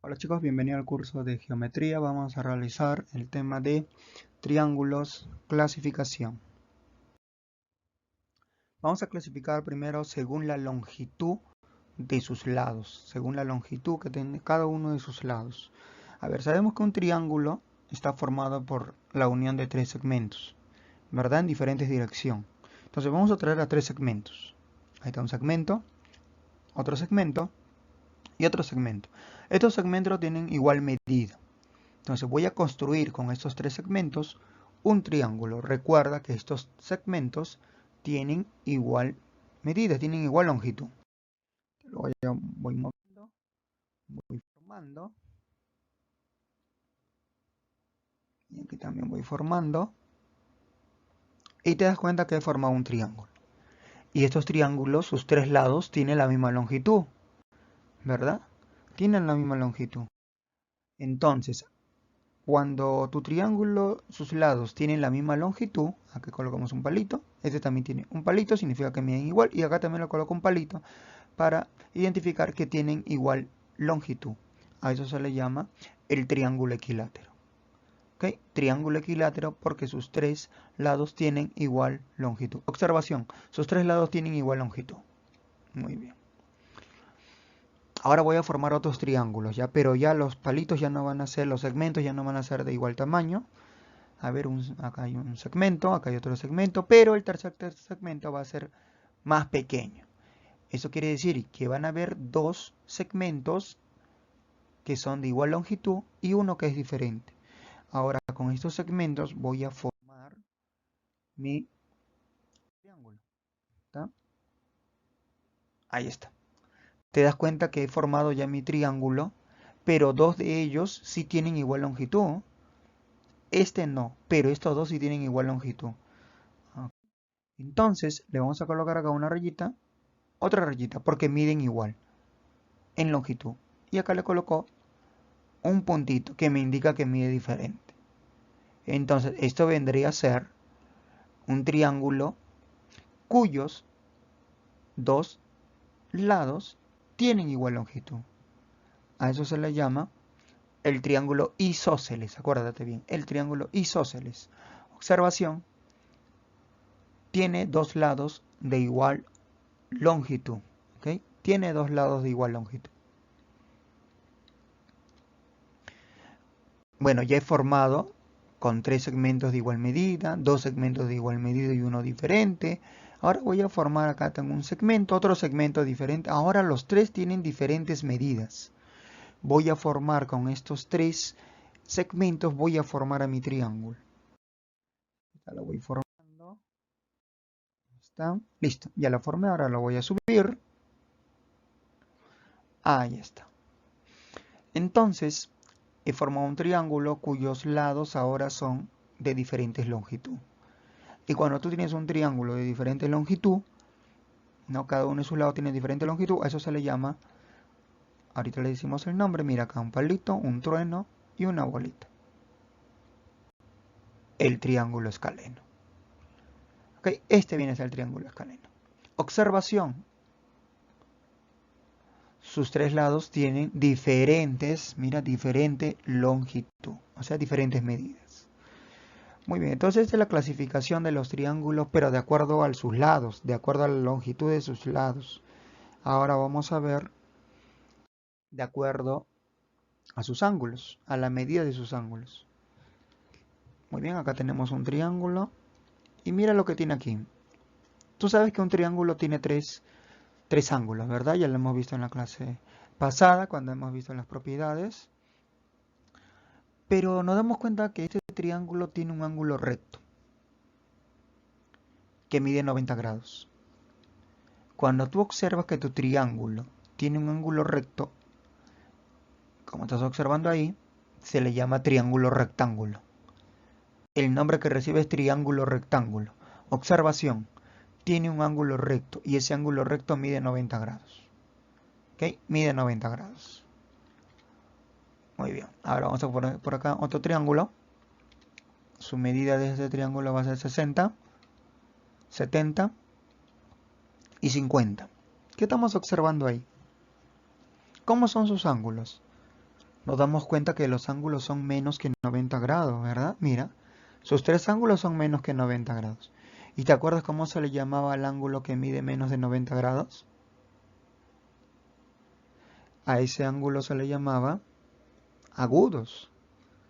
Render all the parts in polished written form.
Hola chicos, bienvenidos al curso de geometría. Vamos a realizar el tema de triángulos, clasificación. Vamos a clasificar primero según la longitud de sus lados, según la longitud que tiene cada uno de sus lados. A ver, sabemos que un triángulo está formado por la unión de tres segmentos, ¿verdad? En diferentes direcciones. Entonces vamos a traer a tres segmentos. Ahí está un segmento, otro segmento y otro segmento. Estos segmentos tienen igual medida. Entonces voy a construir con estos tres segmentos un triángulo. Recuerda que estos segmentos tienen igual medida, tienen igual longitud. Voy moviendo, voy formando. Y aquí también voy formando. Y te das cuenta que he formado un triángulo. Y estos triángulos, sus tres lados, tienen la misma longitud, ¿verdad? Tienen la misma longitud. Entonces, cuando tu triángulo, sus lados tienen la misma longitud, aquí colocamos un palito, este también tiene un palito, significa que miden igual, y acá también le coloco un palito para identificar que tienen igual longitud. A eso se le llama el triángulo equilátero. ¿Ok? Triángulo equilátero porque sus tres lados tienen igual longitud. Observación, sus tres lados tienen igual longitud. Muy bien. Ahora voy a formar otros triángulos, ¿ya? Pero ya los palitos ya no van a ser, los segmentos ya no van a ser de igual tamaño. A ver, acá hay un segmento, acá hay otro segmento, pero el tercer segmento va a ser más pequeño. Eso quiere decir que van a haber dos segmentos que son de igual longitud y uno que es diferente. Ahora, con estos segmentos voy a formar mi triángulo. ¿Está? Ahí está. Te das cuenta que he formado ya mi triángulo, pero dos de ellos sí tienen igual longitud. Este no, pero estos dos sí tienen igual longitud. Entonces, le vamos a colocar acá una rayita, otra rayita, porque miden igual en longitud. Y acá le coloco un puntito que me indica que mide diferente. Entonces, esto vendría a ser un triángulo cuyos dos lados tienen igual longitud. A eso se le llama el triángulo isósceles. Acuérdate bien, el triángulo isósceles. Observación, tiene dos lados de igual longitud. ¿Ok? Tiene dos lados de igual longitud. Bueno, ya he formado con tres segmentos de igual medida, dos segmentos de igual medida y uno diferente. Ahora voy a formar acá, tengo un segmento, otro segmento diferente. Ahora los tres tienen diferentes medidas. Voy a formar con estos tres segmentos, voy a formar a mi triángulo. Ya lo voy formando. Está. Listo, ya lo formé, ahora lo voy a subir. Ahí está. Entonces, he formado un triángulo cuyos lados ahora son de diferentes longitud. Y cuando tú tienes un triángulo de diferente longitud, ¿no? Cada uno de sus lados tiene diferente longitud, a eso se le llama, ahorita le decimos el nombre, mira acá un palito, un trueno y una bolita. El triángulo escaleno. ¿Ok? Este viene a ser el triángulo escaleno. Observación. Sus tres lados tienen diferentes, mira, diferente longitud, o sea, diferentes medidas. Muy bien, entonces esta es la clasificación de los triángulos, pero de acuerdo a sus lados, de acuerdo a la longitud de sus lados. Ahora vamos a ver de acuerdo a sus ángulos, a la medida de sus ángulos. Muy bien, acá tenemos un triángulo y mira lo que tiene aquí. Tú sabes que un triángulo tiene tres ángulos, ¿verdad? Ya lo hemos visto en la clase pasada, cuando hemos visto las propiedades. Pero nos damos cuenta que este triángulo tiene un ángulo recto, que mide 90 grados. Cuando tú observas que tu triángulo tiene un ángulo recto, como estás observando ahí, se le llama triángulo rectángulo. El nombre que recibe es triángulo rectángulo. Observación, tiene un ángulo recto y ese ángulo recto mide 90 grados. ¿Ok? Mide 90 grados. Muy bien. Ahora vamos a poner por acá otro triángulo. Su medida de este triángulo va a ser 60, 70 y 50. ¿Qué estamos observando ahí? ¿Cómo son sus ángulos? nos damos cuenta que los ángulos son menos que 90 grados, ¿verdad? Mira, sus tres ángulos son menos que 90 grados. ¿Y te acuerdas cómo se le llamaba al ángulo que mide menos de 90 grados? A ese ángulo se le llamaba agudos.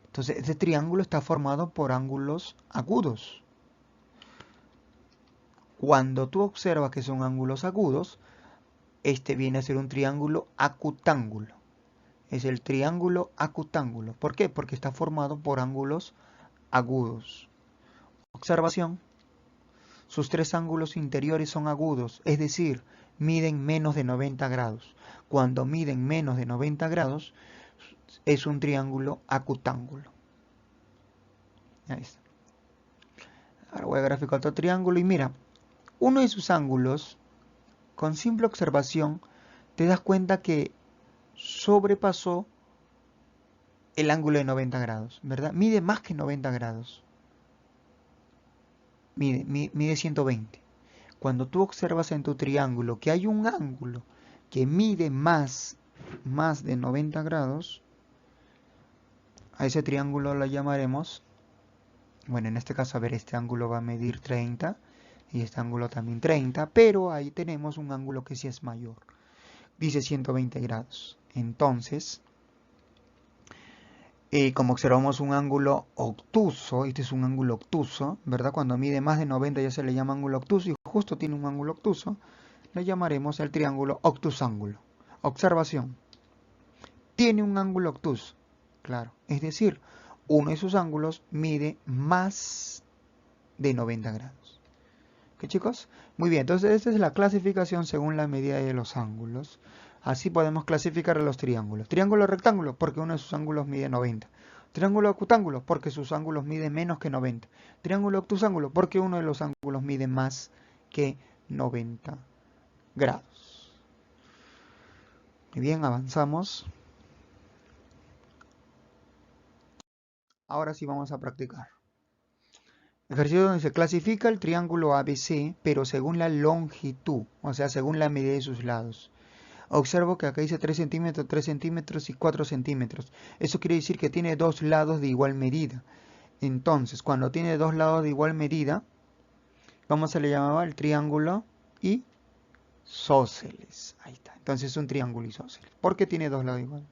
Entonces, este triángulo está formado por ángulos agudos. Cuando tú observas que son ángulos agudos, este viene a ser un triángulo acutángulo. Es el triángulo acutángulo. ¿Por qué? Porque está formado por ángulos agudos. Observación. Sus tres ángulos interiores son agudos, es decir, miden menos de 90 grados. Cuando miden menos de 90 grados, es un triángulo acutángulo. Ahí está. Ahora voy a graficar otro triángulo y mira, uno de sus ángulos, con simple observación, te das cuenta que sobrepasó el ángulo de 90 grados, ¿verdad? Mide más que 90 grados. Mide 120. Cuando tú observas en tu triángulo que hay un ángulo que mide más de 90 grados, a ese triángulo lo llamaremos, bueno, en este caso, a ver, este ángulo va a medir 30 y este ángulo también 30, pero ahí tenemos un ángulo que sí es mayor. Dice 120 grados. Entonces, como observamos un ángulo obtuso, este es un ángulo obtuso, ¿verdad? Cuando mide más de 90 ya se le llama ángulo obtuso y justo tiene un ángulo obtuso, le llamaremos el triángulo obtusángulo. Observación. Tiene un ángulo obtuso, claro. Es decir, uno de sus ángulos mide más de 90 grados. ¿Qué, chicos? Muy bien, entonces esta es la clasificación según la medida de los ángulos. Así podemos clasificar a los triángulos. Triángulo rectángulo, porque uno de sus ángulos mide 90. Triángulo acutángulo, porque sus ángulos miden menos que 90. Triángulo obtusángulo, porque uno de los ángulos mide más que 90 grados. Muy bien, avanzamos. Ahora sí vamos a practicar. Ejercicio donde se clasifica el triángulo ABC, pero según la longitud, o sea, según la medida de sus lados. Observo que acá dice 3 centímetros y 4 centímetros. Eso quiere decir que tiene dos lados de igual medida. Entonces, cuando tiene dos lados de igual medida, ¿cómo se le llamaba? El triángulo isósceles. Ahí está. Entonces es un triángulo isósceles. ¿Por qué tiene dos lados iguales?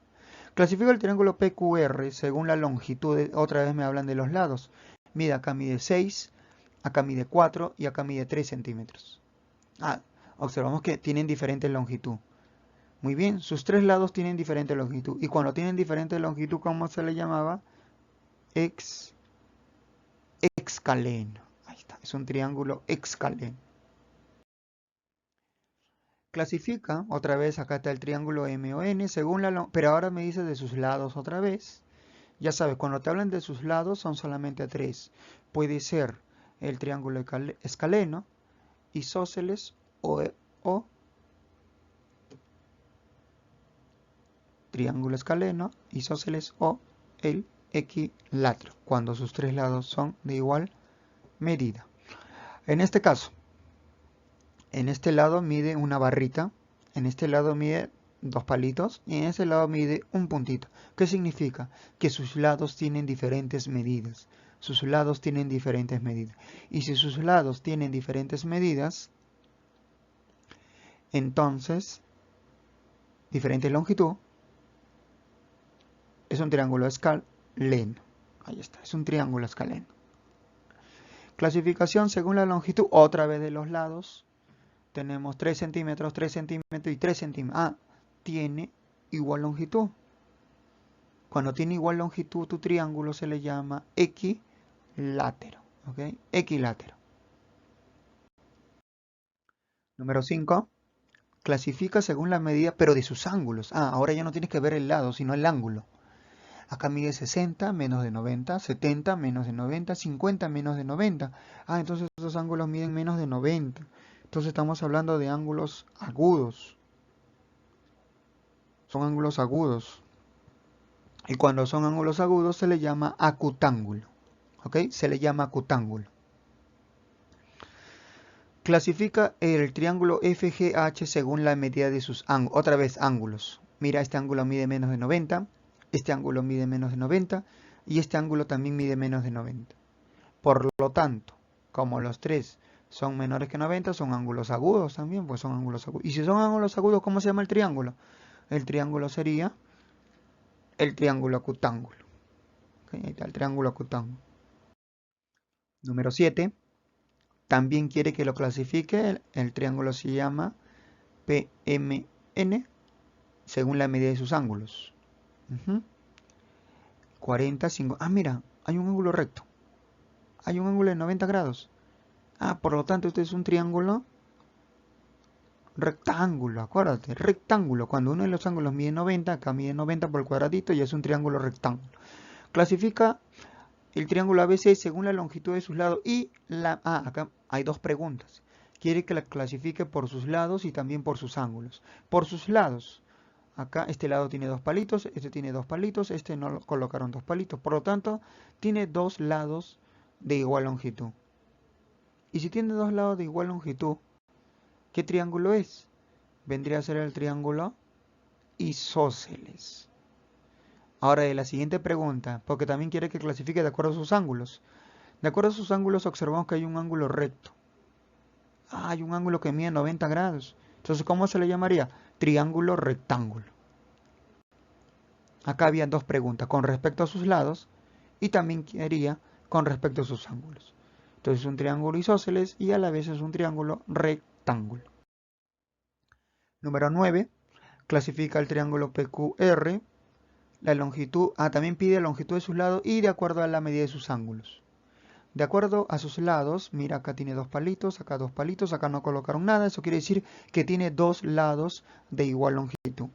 Clasifico el triángulo PQR según la longitud. Otra vez me hablan de los lados. Mira, acá mide 6, acá mide 4 y acá mide 3 centímetros. Observamos que tienen diferente longitud. Muy bien, sus tres lados tienen diferente longitud. Y cuando tienen diferente longitud, ¿cómo se le llamaba? Excaleno. Ahí está, es un triángulo excaleno. Clasifica, otra vez acá está el triángulo MON, según la longitud, pero ahora me dice de sus lados otra vez. Ya sabes, cuando te hablan de sus lados son solamente tres. Puede ser el triángulo escaleno, isósceles o triángulo escaleno, isósceles o el equilátero, cuando sus tres lados son de igual medida. En este caso, en este lado mide una barrita, en este lado mide dos palitos y en este lado mide un puntito. ¿Qué significa? Que sus lados tienen diferentes medidas. Sus lados tienen diferentes medidas. Y si sus lados tienen diferentes medidas, entonces, diferente longitud, es un triángulo escaleno. Ahí está, es un triángulo escaleno. Clasificación según la longitud, otra vez de los lados. Tenemos 3 centímetros, 3 centímetros y 3 centímetros. Tiene igual longitud. Cuando tiene igual longitud, tu triángulo se le llama equilátero. ¿Ok? Equilátero. Número 5. Clasifica según la medida, pero de sus ángulos. Ahora ya no tienes que ver el lado, sino el ángulo. Acá mide 60 menos de 90, 70 menos de 90, 50 menos de 90. Entonces esos ángulos miden menos de 90. Entonces estamos hablando de ángulos agudos. Son ángulos agudos. Y cuando son ángulos agudos se le llama acutángulo. ¿Ok? Se le llama acutángulo. Clasifica el triángulo FGH según la medida de sus ángulos. Otra vez ángulos. Mira, este ángulo mide menos de 90. Este ángulo mide menos de 90 y este ángulo también mide menos de 90. Por lo tanto, como los tres son menores que 90, son ángulos agudos también, pues son ángulos agudos. Y si son ángulos agudos, ¿cómo se llama el triángulo? El triángulo sería el triángulo acutángulo. ¿Okay? Ahí está el triángulo acutángulo. Número 7. También quiere que lo clasifique. El triángulo se llama PMN según la medida de sus ángulos. 40, 5. Ah, mira, hay un ángulo recto. Hay un ángulo de 90 grados. Ah, por lo tanto, este es un triángulo rectángulo. Acuérdate, rectángulo. Cuando uno de los ángulos mide 90, acá mide 90 por el cuadradito y es un triángulo rectángulo. Clasifica el triángulo ABC según la longitud de sus lados y la... Ah, acá hay dos preguntas. Quiere que la clasifique por sus lados y también por sus ángulos. Por sus lados. Acá este lado tiene dos palitos, este tiene dos palitos, este no colocaron dos palitos. Por lo tanto, tiene dos lados de igual longitud. Y si tiene dos lados de igual longitud, ¿qué triángulo es? Vendría a ser el triángulo isósceles. Ahora de la siguiente pregunta, porque también quiere que clasifique de acuerdo a sus ángulos. De acuerdo a sus ángulos observamos que hay un ángulo recto. Ah, hay un ángulo que mide 90 grados. Entonces, ¿cómo se le llamaría? Triángulo rectángulo. Acá había dos preguntas con respecto a sus lados y también quería con respecto a sus ángulos. Entonces, es un triángulo isósceles y a la vez es un triángulo rectángulo. Número 9. Clasifica el triángulo PQR. La longitud, también pide la longitud de sus lados y de acuerdo a la medida de sus ángulos. De acuerdo a sus lados, mira, acá tiene dos palitos, acá no colocaron nada. Eso quiere decir que tiene dos lados de igual longitud.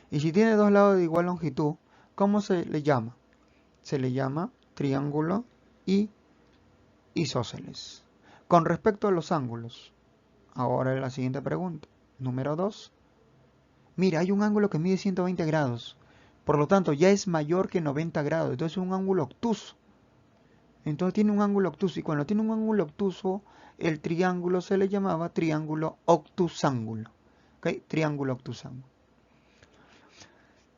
Y si tiene dos lados de igual longitud, ¿cómo se le llama? Se le llama triángulo isósceles. Con respecto a los ángulos, ahora la siguiente pregunta. Número 2. Mira, hay un ángulo que mide 120 grados. Por lo tanto, ya es mayor que 90 grados. Entonces es un ángulo obtuso. Entonces tiene un ángulo obtuso. Y cuando tiene un ángulo obtuso, el triángulo se le llamaba triángulo obtusángulo. ¿Okay? Triángulo obtusángulo.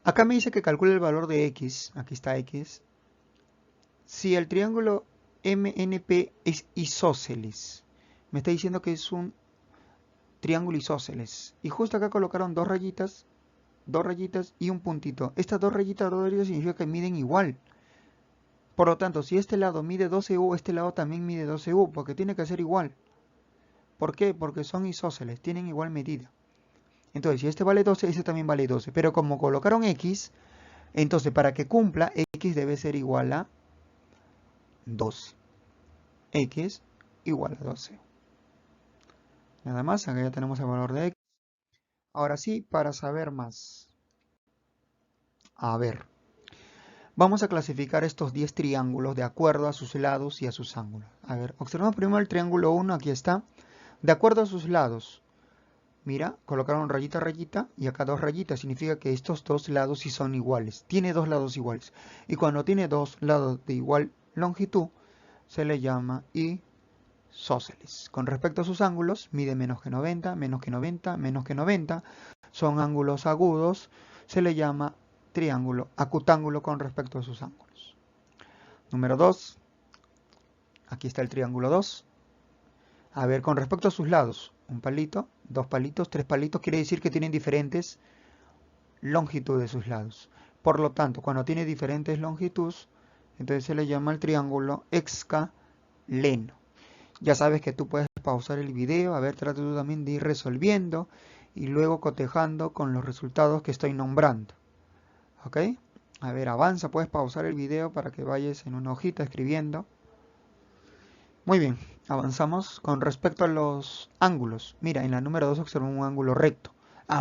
Acá me dice que calcule el valor de x. Aquí está x. Si el triángulo MNP es isósceles. Me está diciendo que es un triángulo isósceles. Y justo acá colocaron dos rayitas y un puntito. Estas dos rayitas significa que miden igual. Por lo tanto, si este lado mide 12U, este lado también mide 12U, porque tiene que ser igual. ¿Por qué? Porque son isósceles, tienen igual medida. Entonces, si este vale 12, este también vale 12. Pero como colocaron X, entonces para que cumpla, X debe ser igual a 12. X igual a 12. Nada más, acá ya tenemos el valor de X. Ahora sí, para saber más. A ver. Vamos a clasificar estos 10 triángulos de acuerdo a sus lados y a sus ángulos. A ver, observamos primero el triángulo 1, aquí está. De acuerdo a sus lados. Mira, colocaron rayita, rayita y acá dos rayitas. Significa que estos dos lados sí son iguales. Tiene dos lados iguales. Y cuando tiene dos lados de igual longitud, se le llama isósceles. Con respecto a sus ángulos, mide menos que 90, menos que 90, menos que 90. Son ángulos agudos. Se le llama triángulo acutángulo con respecto a sus ángulos. Número 2. Aquí está el triángulo 2. A ver, con respecto a sus lados. Un palito, dos palitos, tres palitos. Quiere decir que tienen diferentes longitudes de sus lados. Por lo tanto, cuando tiene diferentes longitudes, entonces se le llama el triángulo escaleno. Ya sabes que tú puedes pausar el video. A ver, trata tú también de ir resolviendo y luego cotejando con los resultados que estoy nombrando. ¿Ok? A ver, avanza, puedes pausar el video para que vayas en una hojita escribiendo. Muy bien, avanzamos con respecto a los ángulos. Mira, en la número 2 observamos un ángulo recto.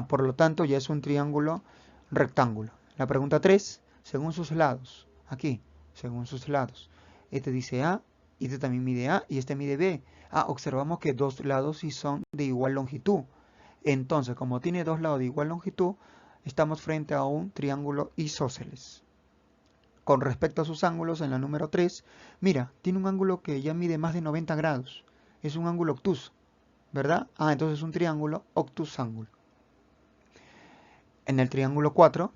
Por lo tanto ya es un triángulo rectángulo. La pregunta 3, según sus lados. Aquí, según sus lados. Este dice A, y este también mide A, y este mide B. Observamos que dos lados sí son de igual longitud. Entonces, como tiene dos lados de igual longitud, estamos frente a un triángulo isósceles. Con respecto a sus ángulos, en la número 3, mira, tiene un ángulo que ya mide más de 90 grados. Es un ángulo obtuso, ¿verdad? Entonces es un triángulo obtusángulo. En el triángulo 4,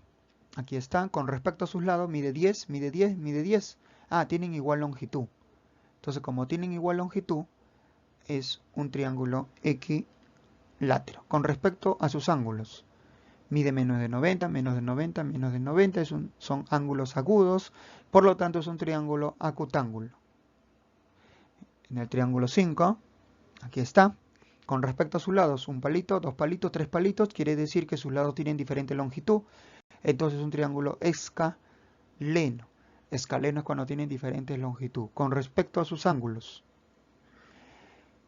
aquí está, con respecto a sus lados, mide 10, mide 10, mide 10. Ah, tienen igual longitud. Entonces, como tienen igual longitud, es un triángulo equilátero. Con respecto a sus ángulos, mide menos de 90, menos de 90, menos de 90, son ángulos agudos, por lo tanto es un triángulo acutángulo. En el triángulo 5, aquí está, con respecto a sus lados, un palito, dos palitos, tres palitos, quiere decir que sus lados tienen diferente longitud, entonces es un triángulo escaleno. Escaleno es cuando tienen diferentes longitud. Con respecto a sus ángulos,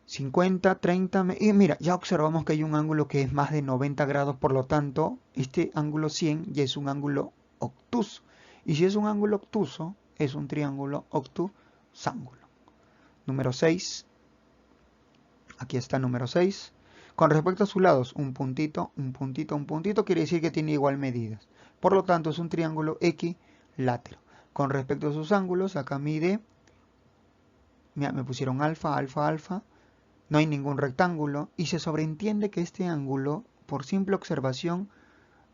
50, 30, y mira, ya observamos que hay un ángulo que es más de 90 grados, por lo tanto, este ángulo 100 ya es un ángulo obtuso. Y si es un ángulo obtuso, es un triángulo obtusángulo. Número 6, aquí está el número 6. Con respecto a sus lados, un puntito, un puntito, un puntito, quiere decir que tiene igual medidas. Por lo tanto, es un triángulo equilátero. Con respecto a sus ángulos, acá mide, mira, me pusieron alfa, alfa, alfa. No hay ningún rectángulo y se sobreentiende que este ángulo, por simple observación,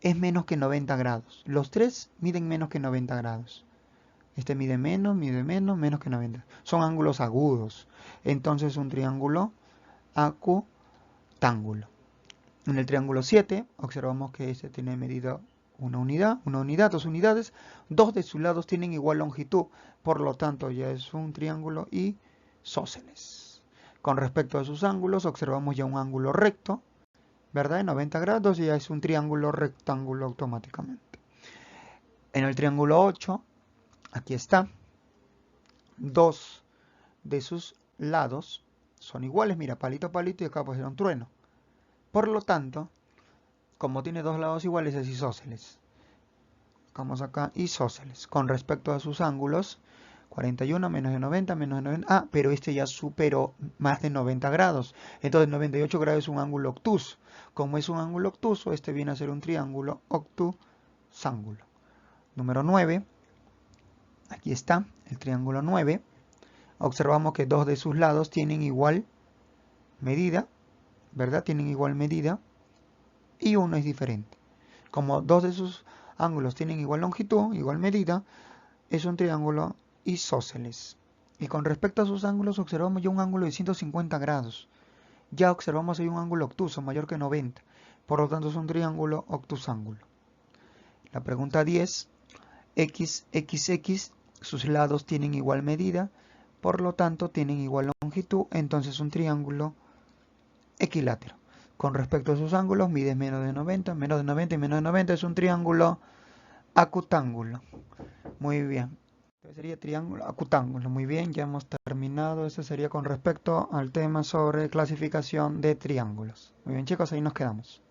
es menos que 90 grados. Los tres miden menos que 90 grados. Este mide menos, menos que 90. Son ángulos agudos. Entonces un triángulo acutángulo. En el triángulo 7 observamos que este tiene medida una unidad, dos unidades. Dos de sus lados tienen igual longitud. Por lo tanto ya es un triángulo isósceles. Con respecto a sus ángulos, observamos ya un ángulo recto, ¿verdad? De 90 grados y ya es un triángulo rectángulo automáticamente. En el triángulo 8, aquí está, dos de sus lados son iguales. Mira, palito, palito y acá pues era un trueno. Por lo tanto, como tiene dos lados iguales, es isósceles. Vamos acá, isósceles. Con respecto a sus ángulos, 41 menos de 90, menos de 90. Ah, pero este ya superó más de 90 grados. Entonces 98 grados es un ángulo obtuso. Como es un ángulo obtuso, este viene a ser un triángulo obtusángulo. Número 9. Aquí está el triángulo 9. Observamos que dos de sus lados tienen igual medida, ¿verdad? Tienen igual medida y uno es diferente. Como dos de sus ángulos tienen igual longitud, igual medida, es un triángulo isósceles. Y con respecto a sus ángulos observamos ya un ángulo de 150 grados. Ya observamos ahí un ángulo obtuso mayor que 90. Por lo tanto es un triángulo obtusángulo. La pregunta 10. X, sus lados tienen igual medida. Por lo tanto tienen igual longitud. Entonces un triángulo equilátero. Con respecto a sus ángulos mide menos de 90, menos de 90 y menos de 90. Es un triángulo acutángulo. Muy bien. Sería triángulo acutángulo. Muy bien, ya hemos terminado. Eso sería con respecto al tema sobre clasificación de triángulos. Muy bien, chicos, ahí nos quedamos.